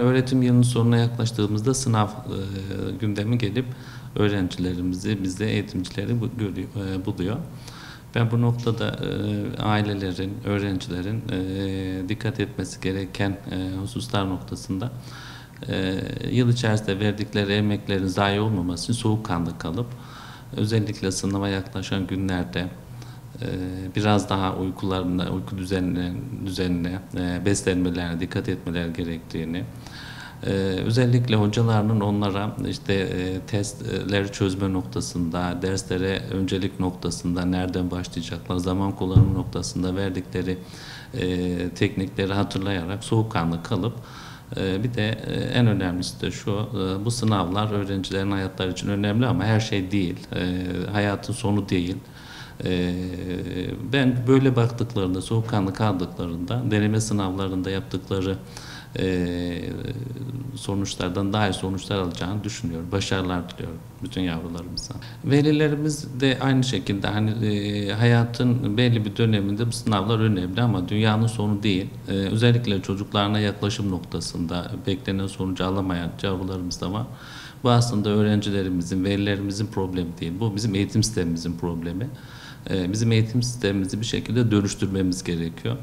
Öğretim yılının sonuna yaklaştığımızda sınav gündemi gelip öğrencilerimizi, bizde eğitimcileri buluyor. Ben bu noktada ailelerin, öğrencilerin dikkat etmesi gereken hususlar noktasında yıl içerisinde verdikleri emeklerin zayi olmaması için soğukkanlı kalıp özellikle sınava yaklaşan günlerde biraz daha uyku düzenine, beslenmelerine dikkat etmeleri gerektiğini, özellikle hocalarının onlara işte testleri çözme noktasında, derslere öncelik noktasında nereden başlayacaklar, zaman kullanımı noktasında verdikleri teknikleri hatırlayarak soğukkanlı kalıp bir de en önemlisi de şu, bu sınavlar öğrencilerin hayatları için önemli ama her şey değil, hayatın sonu değil. Ben böyle baktıklarında, soğukkanlı kaldıklarında, deneme sınavlarında yaptıkları sonuçlardan daha iyi sonuçlar alacağını düşünüyorum. Başarılar diliyorum bütün yavrularımıza. Velilerimiz de aynı şekilde hayatın belli bir döneminde bu sınavlar önemli ama dünyanın sonu değil. Özellikle çocuklarına yaklaşım noktasında beklenen sonucu alamayan yavrularımız da var. Bu aslında öğrencilerimizin, velilerimizin problemi değil. Bu bizim eğitim sistemimizin problemi. Bizim eğitim sistemimizi bir şekilde dönüştürmemiz gerekiyor.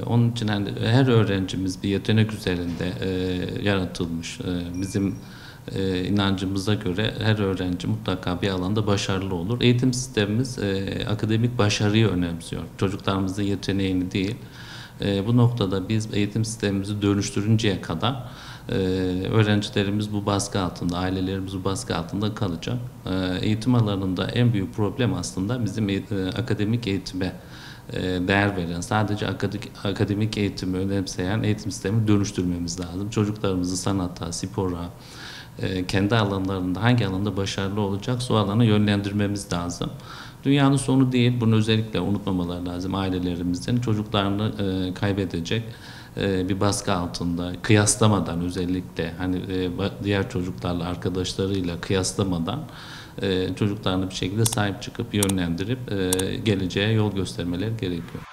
Onun için her öğrencimiz bir yetenek üzerinde yaratılmış. Bizim inancımıza göre her öğrenci mutlaka bir alanda başarılı olur. Eğitim sistemimiz akademik başarıyı önemsiyor. Çocuklarımızın yeteneğini değil. Bu noktada biz eğitim sistemimizi dönüştürünceye kadar öğrencilerimiz bu baskı altında, ailelerimiz bu baskı altında kalacak. Eğitim alanında en büyük problem aslında bizim akademik eğitime değer veren, sadece akademik eğitimi önemseyen eğitim sistemini dönüştürmemiz lazım. Çocuklarımızı sanata, spora, kendi alanlarında hangi alanda başarılı olacaksa o alana yönlendirmemiz lazım. Dünyanın sonu değil, bunu özellikle unutmamaları lazım ailelerimizin. Çocuklarını kaybedecek bir baskı altında, kıyaslamadan özellikle diğer çocuklarla, arkadaşlarıyla kıyaslamadan çocuklarını bir şekilde sahip çıkıp yönlendirip geleceğe yol göstermeleri gerekiyor.